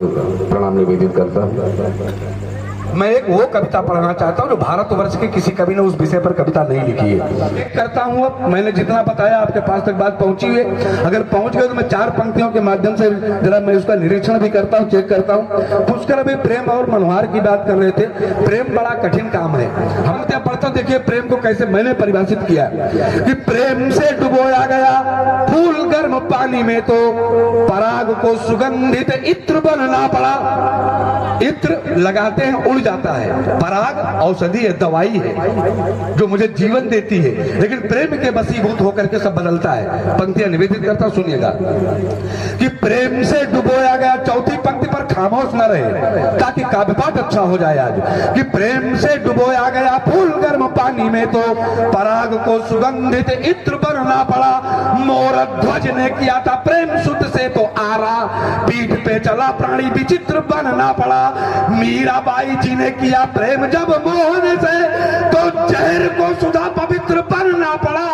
प्रणाम निवेदित करता हूँ। मैं एक वो कविता पढ़ना चाहता हूँ जो भारतवर्ष के किसी कवि ने उस विषय पर कविता नहीं लिखी है। करता हूँ, अब मैंने जितना बताया आपके पास तक बात पहुंची है। अगर पहुंच गए तो मैं 4 पंक्तियों के माध्यम से जरा मैं उसका निरीक्षण भी करता हूँ, चेक करता हूँ। पुष्कर अभी प्रेम और मनोहार की बात कर रहे थे। प्रेम बड़ा कठिन काम है। हम क्या पढ़ता, देखिए प्रेम को कैसे मैंने परिभाषित किया कि प्रेम से डुबोया गया फूल गर्म पानी में तो पराग को सुगंधित इत्र बनना पड़ा। इत्र लगाते हैं उड़ जाता है, पराग औषधि है, दवाई है जो मुझे जीवन देती है, लेकिन प्रेम के वशीभूत होकर के सब बदलता है। पंक्तियां निवेदित करता, सुनिएगा कि प्रेम से डुबोया गया, चौथी पंक्ति पर खामोश न रहे ताकि काव्य पाठ अच्छा हो जाए आज। कि प्रेम से डुबोया गया फूल गर्म पानी में तो पराग को सुगंधित इत्र बनना पड़ा। मोर ध्वज ने किया था प्रेम सुत से तो आरा, पीठ पे चला प्राणी विचित्र बनना पड़ा। मीराबाई जी ने किया प्रेम जब मोहन से तो जहर को सुधा पवित्र बनना पड़ा,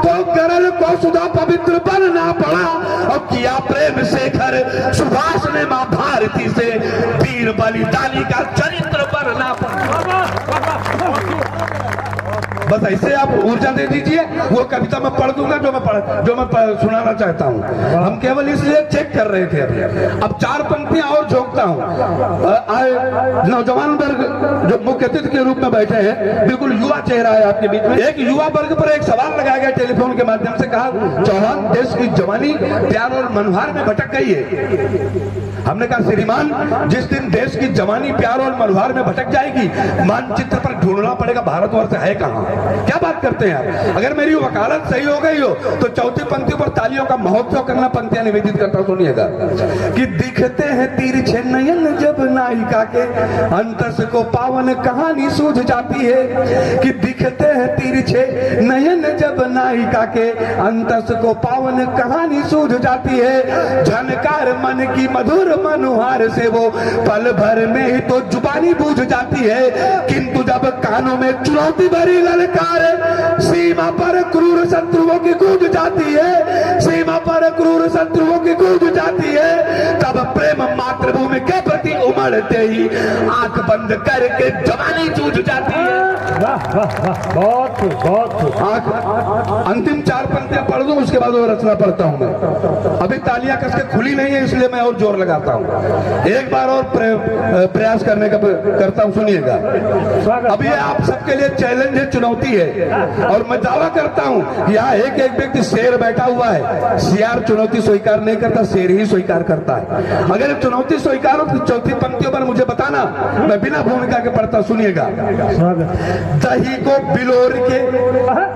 तो गरल को सुधा पवित्र बनना पड़ा। और किया प्रेम शेखर सुभाष ने मां भारती से वीर बलिदानी का चरित्र बनना पड़ा। बस ऐसे आप ऊर्जा दे दीजिए। वो कविता मैं पढ़ दूंगा जो मैं सुनाना चाहता हूँ। हम केवल इसलिए चेक कर रहे थे अभी। अब 4 पंक्तियां और झोंकता हूँ। नौजवान वर्ग जो मुख्य अतिथि के रूप में बैठे हैं, बिल्कुल युवा चेहरा है आपके बीच में। एक युवा वर्ग पर एक सवाल लगाया गया टेलीफोन के माध्यम से, कहा चौहान देश की जवानी प्यार और मनोहार में भटक गई है। हमने कहा श्रीमान, जिस दिन देश की जवानी प्यार और मनोहार में भटक जाएगी, मानचित्र पर ढूंढना पड़ेगा भारतवर्ष है कहाँ। क्या बात करते हैं आप? अगर मेरी वकालत सही हो गई हो तो चौथी पंक्ति पर तालियों का महोत्सव करना। पंक्तियां निवेदित करता, सुनिएगा कि दिखते हैं तिरछे नयन जब नायिका के अंतस को पावन कहानी सूझ जाती है। कि दिखते हैं तिरछे नयन जब नायिका के अंतस को पावन कहानी सूझ जाती है। झनकार मन की मधुर मनोहार से वो पल भर में ही तो जुबानी बूझ जाती है। किंतु जब कानों में चुनौती भरी ललकार सीमा पर क्रूर शत्रुओं की गूंज जाती है, सीमा पर क्रूर शत्रुओं की गूंज जाती है, तब प्रेम मातृभूमि के प्रति उमड़ते ही आंख बंद करके जवानी जूझ जाती है। वाह वाह वाह, बहुत अंतिम 4 पंक्तियां पढ़ दूं, उसके बाद वो रचना पढ़ता हूं मैं। अभी तालियां कस के खुली नहीं है, इसलिए मैं और जोर लगाता हूं। एक बार और प्रयास करने का करता हूं, सुनिएगा। अभी आप सबके लिए चैलेंज है, चुनौती है, और मैं दावा करता हूं यहाँ एक व्यक्ति शेर बैठा हुआ है। सियार चुनौती स्वीकार नहीं करता, शेर ही स्वीकार करता है। अगर चुनौती स्वीकार हो तो चौथी पंक्तियों पर मुझे बताना, मैं बिना भूमिका के पढ़ता, सुनिएगा। दही को बिलोर के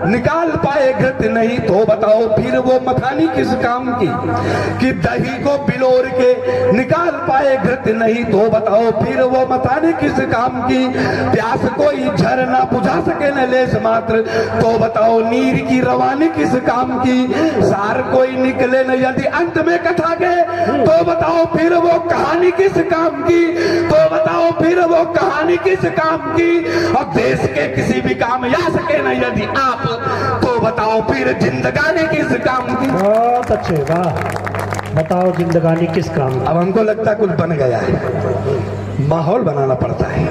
निकाल पाए घृत नहीं तो बताओ फिर वो मखानी किस काम की। कि दही को बिलोर के निकाल पाए घृत नहीं तो बताओ फिर वो मखानी किस काम की। प्यास कोई झरना बुझा सके न लेस मात्र तो बताओ नीर की रवानी किस काम की। सार कोई निकले न यदि अंत में कथा के तो बताओ फिर वो कहानी किस काम की, तो बताओ फिर वो कहानी किस काम की। और देश के किसी भी काम या सके न यदि आप तो बताओ फिर जिंदगानी किस काम की। बहुत अच्छे, वाह। बताओ जिंदगानी किस काम। अब हमको लगता कुछ बन गया है, माहौल बनाना पड़ता है।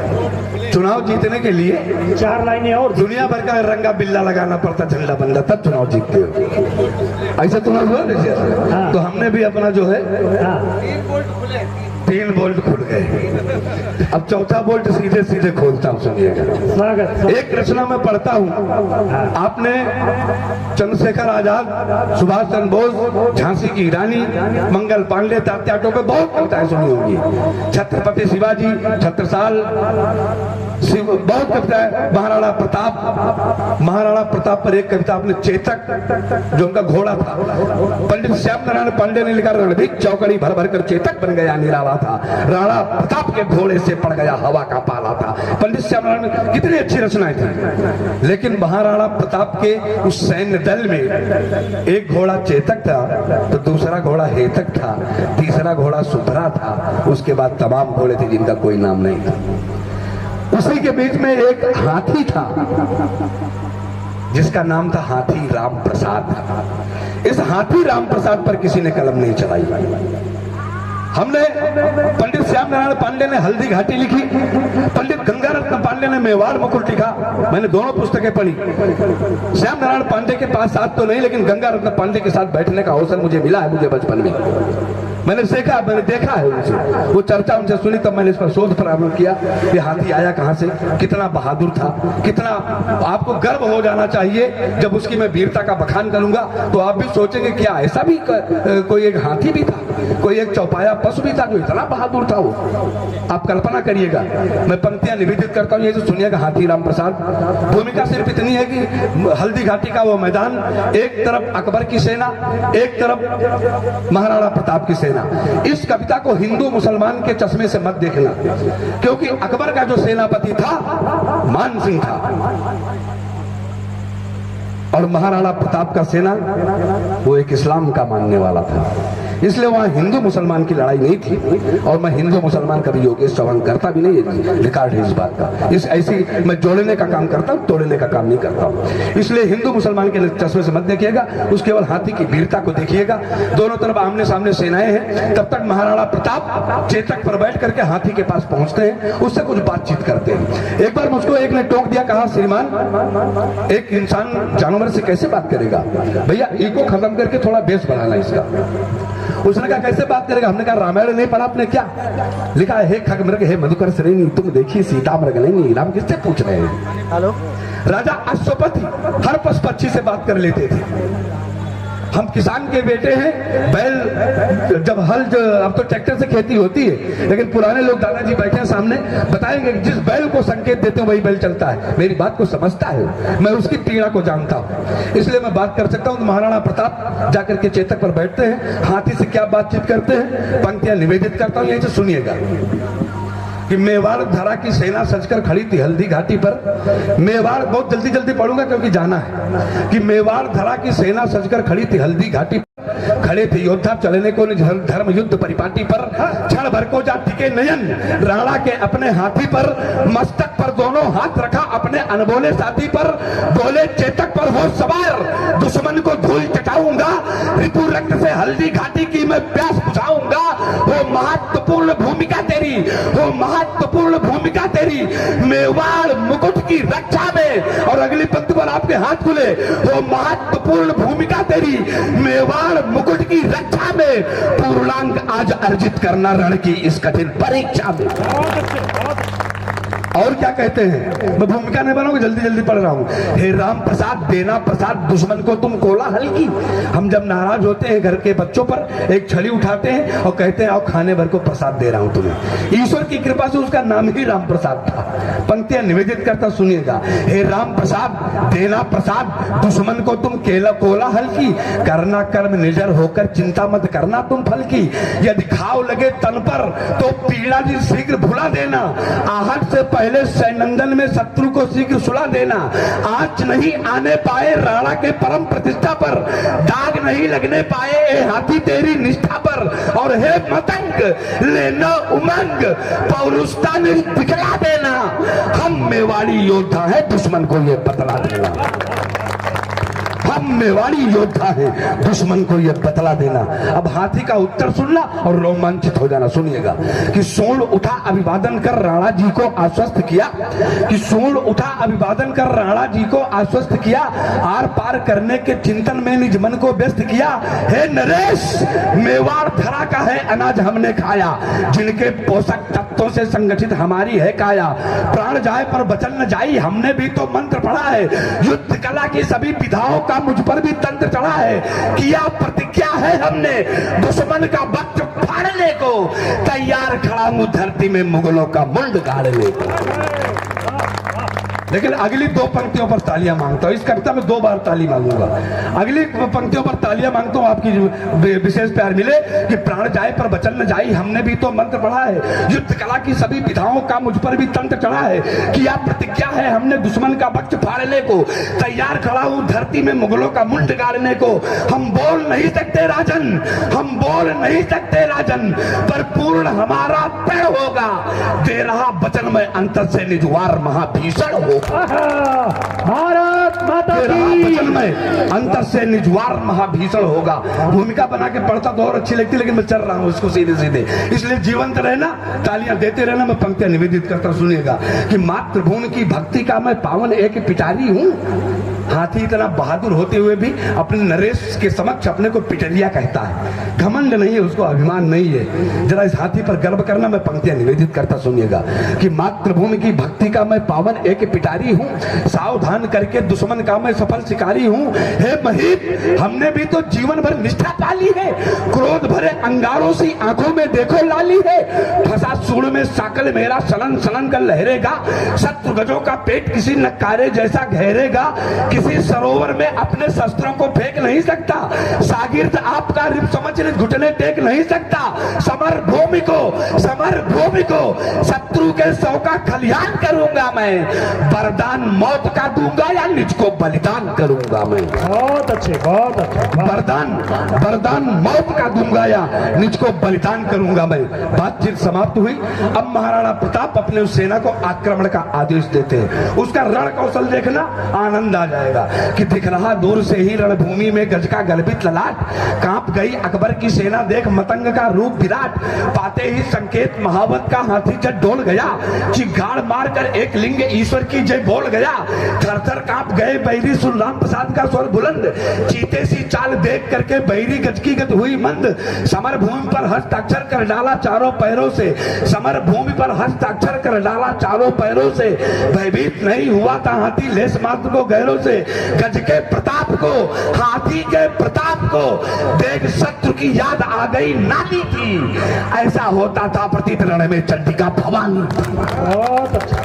चुनाव जीतने के लिए 4 लाइनें और दुनिया भर का रंगा बिल्ला लगाना पड़ता, झंडा बंदा, तब चुनाव जीतते हो। ऐसा चुनाव हुआ नहीं। तो हमने भी अपना जो है 3 बोल्ट खुल गए, अब 4था बोल्ट सीधे सीधे खोलता हूँ, सुनिएगा। एक रचना में पढ़ता हूँ। आपने चंद्रशेखर आजाद, सुभाष चंद्र बोस, झांसी की रानी, मंगल पांडे, तात्या टोपे, बहुत कविताएं सुनी होंगी। छत्रपति शिवाजी, छत्रसाल, बहुत कविताएं। महाराणा प्रताप पर एक कविता आपने, चेतक, जो उनका घोड़ा था। पंडित श्याम नारायण पांडे ने लिखा, रणभीक चौकड़ी भर भर कर चेतक बन गया निराला था, राणा प्रताप के घोड़े से पड़ गया हवा का पाला था। पंडित श्याम नारायण, कितनी अच्छी रचनाएं थी। लेकिन महाराणा प्रताप के उस सैन्य दल में एक घोड़ा चेतक था, तो दूसरा घोड़ा हेतक था, तीसरा घोड़ा सुधरा था, उसके बाद तमाम घोड़े थे जिनका कोई नाम नहीं था। उसी के बीच में एक हाथी था जिसका नाम था हाथी राम प्रसाद। इस हाथी राम प्रसाद पर किसी ने कलम नहीं चलाई। हमने पंडित श्याम नारायण पांडे ने हल्दी घाटी लिखी, पंडित गंगारत्न पांडे ने मेवाड़ मुकुट लिखा। मैंने दोनों पुस्तकें पढ़ी। श्याम नारायण पांडे के पास साथ तो नहीं, लेकिन गंगारत्न पांडे के साथ बैठने का अवसर मुझे मिला है। मुझे बचपन में मैंने देखा है उनसे, वो चर्चा उनसे सुनी, तब मैंने इस पर शोध प्रारंभ किया कि हाथी आया कहां से, कितना बहादुर था, कितना आपको गर्व हो जाना चाहिए। जब उसकी मैं वीरता का बखान करूंगा तो आप भी सोचेंगे क्या ऐसा भी कोई एक हाथी भी था, कोई एक चौपाया पशु भी था जो इतना बहादुर था। वो आप कल्पना करिएगा। मैं पंक्तियां निवेदित करता हूँ, ये जो सुनिएगा। हाथी राम प्रसाद, भूमिका सिर्फ इतनी है कि हल्दी घाटी का वो मैदान, एक तरफ अकबर की सेना, एक तरफ महाराणा प्रताप की सेना। इस कविता को हिंदू मुसलमान के चश्मे से मत देखना, क्योंकि अकबर का जो सेनापति था मान सिंह था और महाराणा प्रताप का सेना वो एक इस्लाम का मानने वाला था। इसलिए वहां हिंदू मुसलमान की लड़ाई नहीं थी। और मैं हिंदू मुसलमान कभी योगेश चौहान करता भी नहीं, रिकॉर्ड है इस बात का। इस ऐसी मैं जोड़ने का काम करता हूं, तोड़ने का काम नहीं करता हूं। इसलिए हिंदू मुसलमान के चश्मे से मत देखिएगा, उसके केवल हाथी की वीरता को देखिएगा। दोनों तरफ आमने सामने सेनाएं हैं। तब तक महाराणा प्रताप चेतक पर बैठ करके हाथी के पास पहुंचते हैं, उससे कुछ बातचीत करते हैं। एक बार मुझको एक ने टोक दिया, कहा श्रीमान एक इंसान जानवर से कैसे बात करेगा, भैया ईगो खत्म करके थोड़ा बेस बढ़ाना इसका। उसने कहा कैसे बात करेगा। हमने कहा रामायण नहीं पढ़ा आपने क्या? लिखा है हे खगमृग हे मधुकर श्रेणी तुम देखिए सीता मृग नहीं। राम किससे पूछ रहे हैं? हेलो। राजा अश्वपति हर पशु पक्षी से बात कर लेते थे। हम किसान के बेटे हैं। बैल जब हल अब तो ट्रैक्टर से खेती होती है, लेकिन पुराने लोग दादाजी बैठे हैं सामने, बताएंगे कि जिस बैल को संकेत देते हैं वही बैल चलता है। मेरी बात को समझता है, मैं उसकी पीड़ा को जानता हूं, इसलिए मैं बात कर सकता हूं। तो महाराणा प्रताप जाकर के चेतक पर बैठते हैं, हाथी से क्या बातचीत करते हैं, पंक्तियां निवेदित करता हूं, यहीं से सुनिएगा। कि मेवाड़ धरा की सेना सजकर खड़ी थी हल्दी घाटी पर। मेवाड़ बहुत जल्दी जल्दी पढ़ूंगा क्योंकि जाना है। कि मेवाड़ धरा की सेना सजकर खड़ी थी हल्दी घाटी पर, खड़े थे योद्धा चलने को धर्म युद्ध परिपाटी पर। क्षण भर को जा टिके नयन राणा के अपने हाथी पर, मस्तक पर दोनों हाथ रखा अपने अनबोले साथी पर। बोले चेतक पर हो सवार दुश्मन को धूल चटाऊंगा, ऋतु रक्त से हल्दी घाटी की मैं प्यास बुझाऊंगा। वो महत्वपूर्ण भूमिका तेरी, वो महत्वपूर्ण भूमिका तेरी मेवाड़ मुकुट की रक्षा में। और अगली पंक्ति पर आपके हाथ खुले, वो महत्वपूर्ण भूमिका तेरी मेवाड़ मुकुट की रक्षा में। पूर्णांक आज अर्जित करना रण की इस कठिन परीक्षा में। और क्या कहते हैं, मैं भूमिका नहीं बनाऊंगा, जल्दी जल्दी पढ़ रहा हूं। हे राम प्रसाद देना प्रसाद दुश्मन को तुम कोला हल्की। हम जब नाराज होते हैं घर के बच्चों पर एक छड़ी उठाते हैं और कहते हैं आओ खाने भर को प्रसाद दे रहा हूं तुम्हें। ईश्वर की कृपा से उसका नाम ही राम प्रसाद था। पंक्तियां निवेदित करता सुनिएगा। हे राम प्रसाद देना प्रसाद दुश्मन को तुम कोला हल्की। करना कर्म निजर होकर चिंता मत करना तुम फल की। यदि घाव लगे तन पर तो पीड़ा जी शीघ्र भुला देना। आहट से पहले सैनंदन में शत्रु को शीघ्र सुला देना। आंच नहीं आने पाए राणा के परम प्रतिष्ठा पर, दाग नहीं लगने पाए ए हाथी तेरी निष्ठा पर। और हे मतंग लेना उमंग पौरुषता ने दिखला देना। हम मेवाड़ी योद्धा है दुश्मन को ये बतला देना। हम मेवाड़ी योद्धा है दुश्मन को यह बतला देना। अब हाथी का उत्तर सुनना और रोमांचित हो जाना। सुनिएगा कि सूंड उठा अभिवादन कर राणा जी को आश्वस्त किया। कि सूंड उठा अभिवादन कर राणा जी को आश्वस्त किया। आर पार करने के चिंतन में निज मन को व्यस्त किया। हे नरेश मेवाड़ धरा का है अनाज हमने खाया, जिनके पोषक तत्वों से संगठित हमारी है काया। प्राण जाए पर बचन न जाई हमने भी तो मंत्र पढ़ा है। युद्ध कला की सभी विधाओं का मुझ पर भी तंत्र चढ़ा है। किया प्रतिज्ञा है हमने दुश्मन का वक्त फाड़ने को। तैयार खड़ा हूं धरती में मुगलों का मुंड गाड़ने को। लेकिन अगली दो पंक्तियों पर तालियां मांगता हूं। इस कविता में 2 बार ताली मांगूंगा। अगली पंक्तियों पर तालियां मांगता हूं, आपकी विशेष प्यार मिले। कि प्राण जाए पर वचन न जाई हमने भी तो मंत्र पढ़ा है। युद्ध कला की सभी विधाओं का मुझ पर भी तंत्र चढ़ा है। किया प्रतिज्ञा है हमने दुश्मन का वक्त फाड़ने को। तैयार खड़ा हूं धरती में मुगलों का मुंड गाड़ने को। हम बोल नहीं सकते राजन, हम बोल नहीं सकते राजन, पर पूर्ण हमारा पेड़ होगा। दे रहा वचन में अंतर से निजवार महाभीषण हो। भारत माता ये रहा की। वचन में अंतर से निजवार महाभीषण होगा। भूमिका बना के पढ़ता तो और अच्छी लगती, लेकिन मैं चल रहा हूँ इसको सीधे सीधे, इसलिए जीवंत रहना, तालियां देते रहना। मैं पंक्तियां निवेदित करता, सुनिएगा कि मातृभूमि की भक्ति का मैं पावन एक पिटारी हूँ। हाथी इतना बहादुर होते हुए भी अपने नरेश के समक्ष अपने को पिटरिया कहता है। घमंड नहीं है उसको, अभिमान नहीं है। जरा इस हाथी पर गर्व करना। मैं पंक्तियां निवेदित करता, सुनिएगा कि मातृभूमि की भक्ति का मैं पावन एक पिटारी हूँ, सावधान करके दुश्मन का मैं सफल शिकारी हूँ। हे महीप, हमने भी तो जीवन भर निष्ठा पाली है, क्रोध भरे अंगारों सी आंखों में देखो लाली है। फंसा सूड़ में साकल मेरा सलन सलन कर लहरेगा, शत्रु गजों का पेट किसी नकारे जैसा घेरेगा। किसी सरोवर में अपने शस्त्रों को फेंक नहीं सकता, शागिर्द आपका रिप समझ घुटने टेक नहीं सकता। समर भूमि को शत्रु के सौ का खलिहान करूंगा मैं, वरदान मौत का दूंगा या निज को बलिदान करूंगा मैं। बहुत अच्छे, बहुत अच्छे। वरदान मौत का दूंगा या निज को बलिदान करूंगा मैं। बातचीत समाप्त हुई। अब महाराणा प्रताप अपने उस सेना को आक्रमण का आदेश देते हैं। उसका रण कौशल देखना, आनंद आ जाएगा कि दिख रहा दूर से ही रणभूमि में गज का गलबित ललाट। कांप गई अकबर की सेना देख मतंग का रूप विराट। पाते ही संकेत महावत का हाथी जब डोल गया, चिंगाड़ मारकर एक लिंग ईश्वर की जय बोल गया। थर-थर कांप गए बैरी सुन राम प्रसाद का स्वर बुलंद, चीते सी चाल देख करके बैरी गज की गत हुई मंद। समर भूमि पर हस्ताक्षर कर डाला चारों पैरों से, समर भूमि पर हस्ताक्षर कर डाला चारों पैरों से। भयभीत नहीं हुआ था हाथी लेस मात्र को गैरों से। गज के प्रताप को, हाथी के प्रताप को देख शत्रु की याद आ गई नानी की। ऐसा होता था प्रतीत रण में चंडिका भवानी। बहुत अच्छा।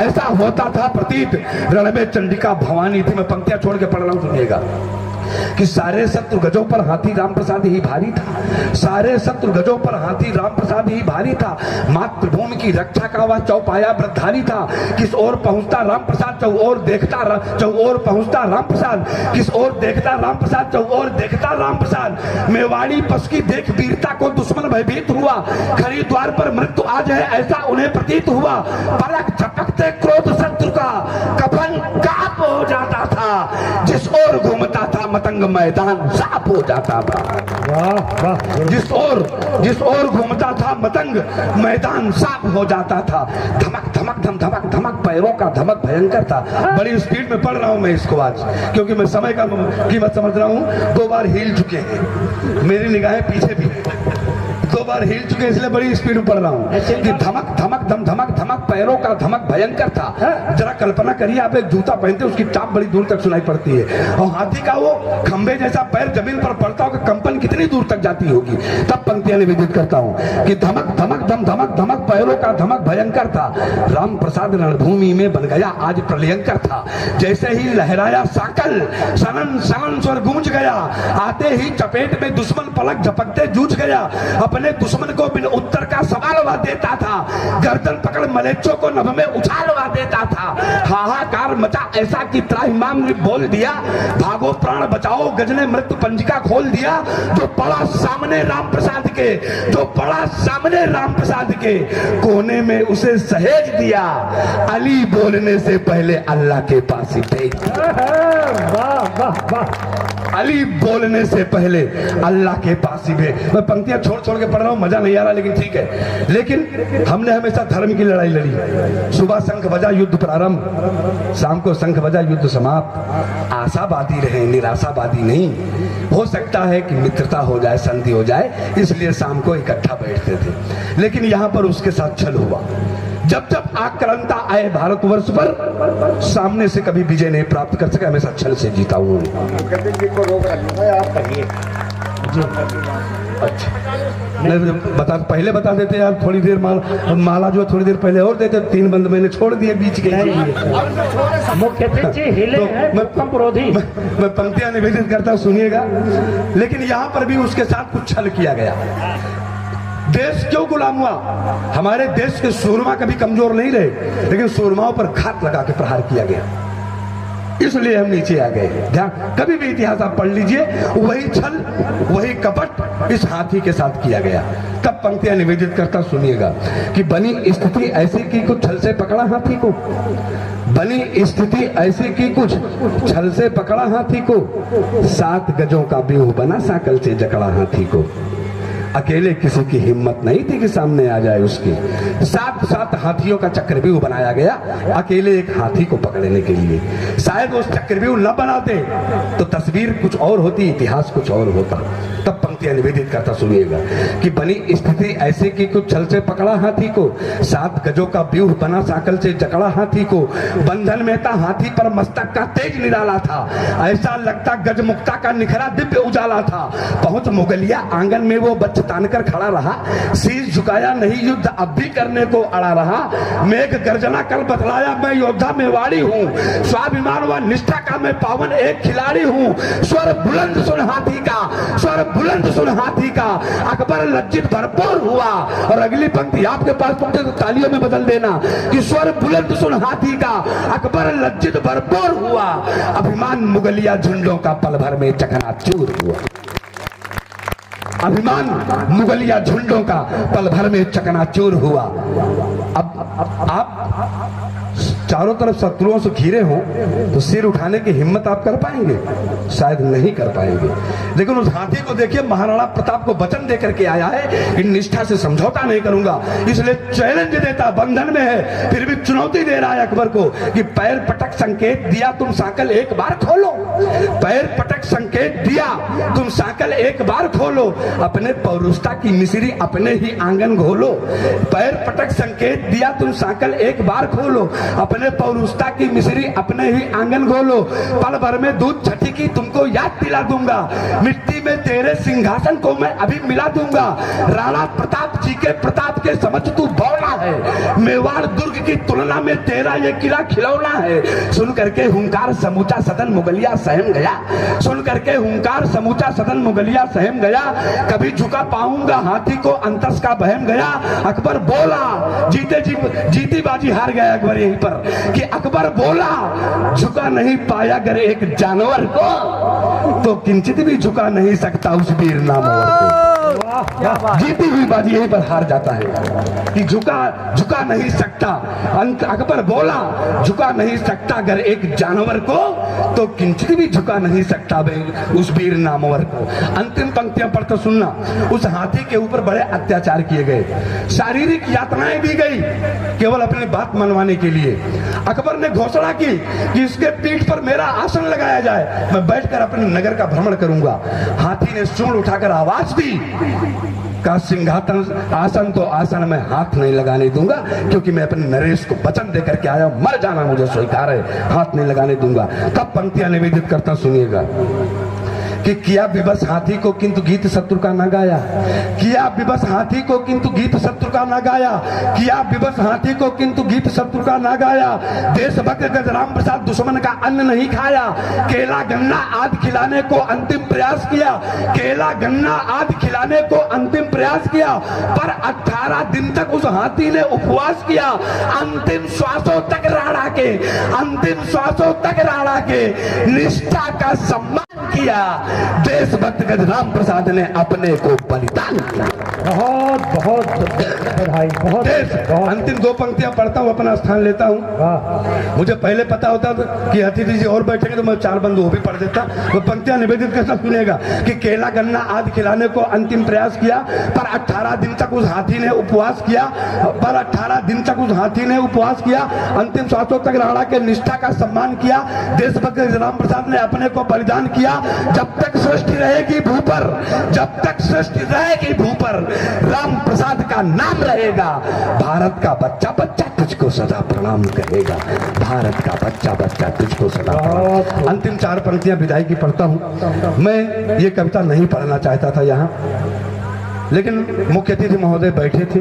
ऐसा होता था प्रतीत रण में चंडिका भवानी थी। मैं पंक्तियां छोड़ के पढ़ रहा हूं, सुनिएगा कि सारे शत्रु गजों पर हाथी राम प्रसाद ही भारी था, सारे शत्रु गजों पर हाथी राम प्रसाद ही भारी था। मातृभूमि की रक्षा का वह चौपाया व्रतधारी था। किस ओर पहुंचता राम प्रसाद चौओर देखता, चौओर पहुंचता राम प्रसाद, किस ओर देखता राम प्रसाद चौओर देखता राम प्रसाद। मेवाड़ी पस की देख वीरता को दुश्मन भयभीत हुआ, खरी द्वार पर मृत्यु आज है ऐसा उन्हें प्रतीत हुआ। पलक झपकते क्रोध शत्रु का कफन काप हो जाता था, जिस ओर घूमता था मतंग मैदान साफ हो जाता था। वाह वाह। जिस ओर घूमता था मतंग मैदान साफ हो जाता था। धमक धमक धम धमक धमक पैरों का धमक भयंकर था। बड़ी स्पीड में पढ़ रहा हूं मैं इसको आज, क्योंकि मैं समय का कीमत समझ रहा हूं। 2 बार हिल चुके हैं, मेरी निगाहें पीछे भी 2 बार हिल चुके, इसलिए बड़ी स्पीड में पढ़ रहा हूँ कि धमक धमक धम धमक धमक पैरों का धमक भयंकर था। जरा कल्पना करिए, आप एक जूता पहनते, उसकी टाप बड़ी दूर तक सुनाई पड़ती है, और हाथी का वो खंबे जैसा पैर जमीन पर पड़ता होगा, कंपन कितनी दूर तक जाती होगी। तब पंक्तियां निवेदित करता हूँ कि धमक धमक धम धमक धमक पैरों का धमक भयंकर था। राम प्रसाद रणभूमि में बन गया आज प्रलयंकर था। जैसे ही लहराया साकल सनन सनन स्वर गूंज गया, आते ही चपेट में दुश्मन पलक झपकते जूझ गया। अपने दुश्मन को बिन उत्तर का सवालवा देता था, गर्दन पकड़ मलेच्छों को नभ में उछालवा देता था। हाहाकार मचा ऐसा कि त्राहिमाम ने बोल दिया, भागो प्राण बचाओ, गज ने मृत्यु पंजिका खोल दिया। जो पड़ा सामने राम प्रसाद के, जो पड़ा सामने राम प्रसाद के, कोने में उसे सहेज दिया। अली बोलने से पहले अल्लाह के पास ही भेज दिया। वाह वाह वाह। अली बोलने से पहले अल्लाह के पास ही भेज। मैं पंक्तियां छोड़ छोड़ के पढ़ रहा हूं, मजा नहीं आ रहा, लेकिन ठीक है। लेकिन हमने हमेशा धर्म की लड़ाई लड़ी। सुबह शंख बजा युद्ध प्रारंभ, शाम को शंख बजा युद्ध समाप्त। आशावादी रहे, निराशावादी नहीं। हो सकता है कि मित्रता हो जाए, संधि हो जाए, इसलिए शाम को इकट्ठा बैठते थे। लेकिन यहां पर उसके साथ छल हुआ। जब जब आक्रांता आए भारतवर्ष पर, सामने से कभी विजय नहीं प्राप्त कर सके, हमेशा छल से जीता हुआ। अच्छा, नहीं पहले बता देते यार, थोड़ी देर माला जो थोड़ी देर पहले और देते, 3 बंद मैंने छोड़ दिए बीच के। मुख्य हिले मैं पंक्तियां निवेदित करता, सुनिएगा। लेकिन यहाँ पर भी उसके साथ कुछ छल किया गया। देश क्यों गुलाम हुआ? हमारे देश के सूरमा कभी कमजोर नहीं रहे, लेकिन सूरमाओं पर घात लगा के प्रहार किया गया। इसलिए हम नीचे आ गए। ध्यान, कभी भी इतिहास आप पढ़ लीजिए, वही छल वही कपट इस हाथी के साथ किया गया। तब पंक्तियां निवेदित करता सुनिएगा कि बनी स्थिति ऐसी की कुछ छल से पकड़ा हाथी को, बनी स्थिति ऐसी की कुछ छल से पकड़ा हाथी को, 7 गजों का व्यूह बना साकल से जकड़ा हाथी को। अकेले किसी की हिम्मत नहीं थी कि सामने आ जाए उसकी, 7 हाथियों का चक्रव्यूह बनाया गया अकेले एक हाथी को पकड़ने के लिए। शायद उस चक्रव्यूह न बनाते तो तस्वीर कुछ और होती, इतिहास कुछ और होता। तब पंक्तियां निवेदित करता सुनिएगा कि बनी स्थिति ऐसे की कुछ छल से पकड़ा हाथी को, 7 गजों का व्यूह बना साकल से जकड़ा हाथी को। बंधन में था हाथी पर मस्तक का तेज निराला था, ऐसा लगता गजमुक्ता का निखरा दिव्य उजाला था। पहुंच मुगलिया आंगन में वो बच्चा तान कर खड़ा रहा, शीश झुकाया नहीं युद्ध अब भी करने को अड़ा रहा। मेघ गर्जना कल बतलाया मैं योद्धा मेवाड़ी हूँ, स्वाभिमान व निष्ठा का मैं पावन एक खिलाड़ी हूँ। स्वर बुलंद सुन हाथी का, स्वर बुलंद सुन हाथी का, अकबर लज्जित भरपूर हुआ। और अगली पंक्ति आपके पास पहुंचे तो तालियों में बदल देना कि स्वर बुलंद सुन हाथी का, अकबर लज्जित भरपूर हुआ। अभिमान मुगलिया झुंडों का पल भर में चकनाचूर हुआ, अभिमान मुगलिया झुंडों का पल भर में चकनाचूर हुआ। अब आप चारों तरफ शत्रुओं से घिरे हो तो सिर उठाने की हिम्मत आप कर पाएंगे? शायद नहीं कर पाएंगे। लेकिन उस हाथी को देखिए, महाराणा प्रताप को वचन देकर के आया है कि निष्ठा से समझौता नहीं करूंगा, इसलिए चैलेंज देता, बंधन में है फिर भी चुनौती दे रहा है अकबर को कि पैर पटक संकेत दिया तुम साकल एक बार खोलो, पैर पटक संकेत दिया तुम साकल एक बार खोलो, अपने पौरुषता की मिश्री अपने ही आंगन घोलो। पैर पटक संकेत दिया तुम साकल एक बार खोलो, अपने पौरुषता की मिश्री अपने ही आंगन घोलो। पल भर में दूध छठी की तुमको याद दिला दूंगा, मिट्टी में तेरे सिंहासन को मैं अभी मिला दूंगा। राणा प्रताप जी के प्रताप के समझ तू बौना है, मेवाड़ दुर्ग की तुलना में तेरा ये किला खिलौना है। सुन करके हुंकार समूचा सदन मुगलिया सहम गया, सुन करके हुंकार समूचा सदन मुगलिया सहम गया। कभी झुका पाऊंगा हाथी को अंतस का बहम गया। अकबर बोला, जीती बाजी हार गया अकबर यहीं पर कि अकबर बोला झुका नहीं पाया अगर एक जानवर को तो किंचित भी झुका नहीं सकता उस वीर नामवर को। जीती हुई बाजी यहीं पर हार जाता है कि झुका नहीं सकता। अकबर बोला झुका नहीं सकता अगर एक जानवर को तो किंचित भी झुका नहीं सकता उस वीर नामवर को। अंतिम पंक्तियां पढ़कर सुनना। उस हाथी के ऊपर बड़े अत्याचार किए गए, शारीरिक यातनाएं दी गई केवल अपनी बात मनवाने के लिए। अकबर ने घोषणा की कि इसके पीठ पर मेरा आसन लगाया जाए, मैं बैठकर अपने नगर का भ्रमण करूंगा। हाथी ने सूंड उठाकर आवाज दी का सिंहासन आसन तो आसन में हाथ नहीं लगाने दूंगा, क्योंकि मैं अपने नरेश को वचन देकर के आया, मर जाना मुझे स्वीकार है, हाथ नहीं लगाने दूंगा। तब पंक्तियां निवेदित करता सुनिएगा कि किया विवश हाथी को किंतु गीत शत्रु का न गाया, किया विवश हाथी को किंतु गीत शत्रु का न गाया, किया विवश हाथी को किंतु गीत शत्रु का न गाया। देशभक्त गजराम प्रसाद दुश्मन का अन्न नहीं खाया, केला गन्ना आदि खिलाने को अंतिम प्रयास किया, केला गन्ना आदि खिलाने को अंतिम प्रयास किया। पर 18 दिन तक उस हाथी ने उपवास किया, अंतिम श्वासों तक राणा के, अंतिम श्वासों तक राणा के निष्ठा का सम्मान किया। देशभक्त गजराम प्रसाद ने अपने को बलिदान किया। बहुत बहुत बधाई, बहुत। अंतिम 2 पंक्तियां पढ़ता हूँ, अपना स्थान लेता हूँ। मुझे पहले पता होता कि अतिथि जी और बैठेंगे तो मैं 4 बंद वो भी पढ़ देता। वो पंक्तियां निवेदित करता सुनेगा कि केला गन्ना आदि खिलाने को अंतिम प्रयास किया, पर 18 दिन तक उस हाथी ने उपवास किया, पर 18 दिन तक उस हाथी ने उपवास किया, अंतिम श्वासों तक राणा के निष्ठा का सम्मान किया। देशभक्त गजराम प्रसाद ने अपने को बलिदान किया। जब तक सृष्टि रहेगी भू पर, जब तक सृष्टि रहेगी भू पर, राम प्रसाद का नाम रहेगा। भारत का बच्चा बच्चा तुझको सदा प्रणाम करेगा, भारत का बच्चा बच्चा तुझको सदा प्रणाम। अंतिम 4 पंक्तियां विदाई की पढ़ता हूं। मैं ये कविता नहीं पढ़ना चाहता था यहाँ, लेकिन मुख्य अतिथि महोदय बैठे थे,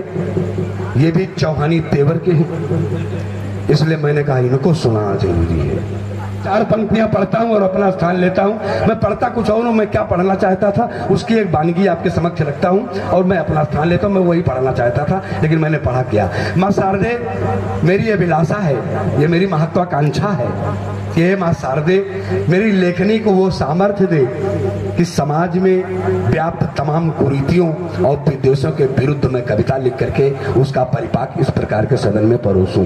ये भी चौहानी तेवर के हैं, इसलिए मैंने कहा इनको सुनाना जरूरी है। 4 पंक्तियां पढ़ता हूं और अपना स्थान लेता हूं। मैं पढ़ता कुछ और हूं, मैं क्या पढ़ना चाहता था उसकी एक वानगी आपके समक्ष रखता हूं और मैं अपना स्थान लेता हूं। मैं वही पढ़ना चाहता था लेकिन मैंने पढ़ा क्या। मां शारदे मेरी अभिलाषा है, ये मेरी महत्वाकांक्षा है कि मां शारदे मेरी लेखनी को वो सामर्थ्य दे कि समाज में व्याप्त तमाम कुरीतियों और विद्वेषों के विरुद्ध में कविता लिख करके उसका परिपाक इस प्रकार के सदन में परोसूं।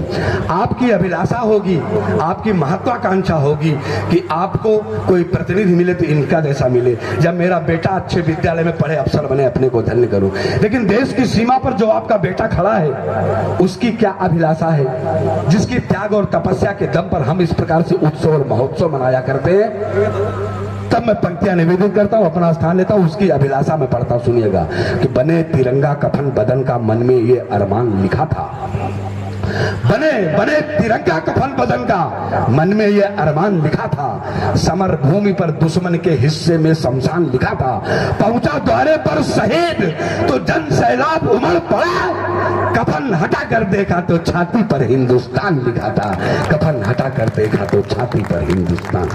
आपकी अभिलाषा होगी, आपकी महत्वाकांक्षा होगी कि आपको कोई प्रतिनिधि मिले तो इनका जैसा मिले, जब मेरा बेटा अच्छे विद्यालय में पढ़े अफसर बने अपने को धन्य करूं। लेकिन देश की सीमा पर जो आपका बेटा खड़ा है उसकी क्या अभिलाषा है, जिसकी त्याग और तपस्या के दम पर हम इस प्रकार से उत्सव और महोत्सव मनाया करते हैं। तब मैं पंक्तियां निवेदित करता हूं, अपना स्थान लेता हूं, उसकी अभिलाषा में पढ़ता हूं। सुनिएगा कि बने तिरंगा कफन बदन का, मन में ये अरमान लिखा था। बने तिरंगा कफन बदन का, मन में ये अरमान लिखा था। समर भूमि पर दुश्मन के हिस्से में शमशान लिखा था। पहुंचा द्वारे पर शहीद तो जन सैलाब उमड़ पड़ा। कफन हटा कर देखा तो छाती पर हिंदुस्तान लिखा था। कफन हटा कर देखा तो छाती पर हिंदुस्तान।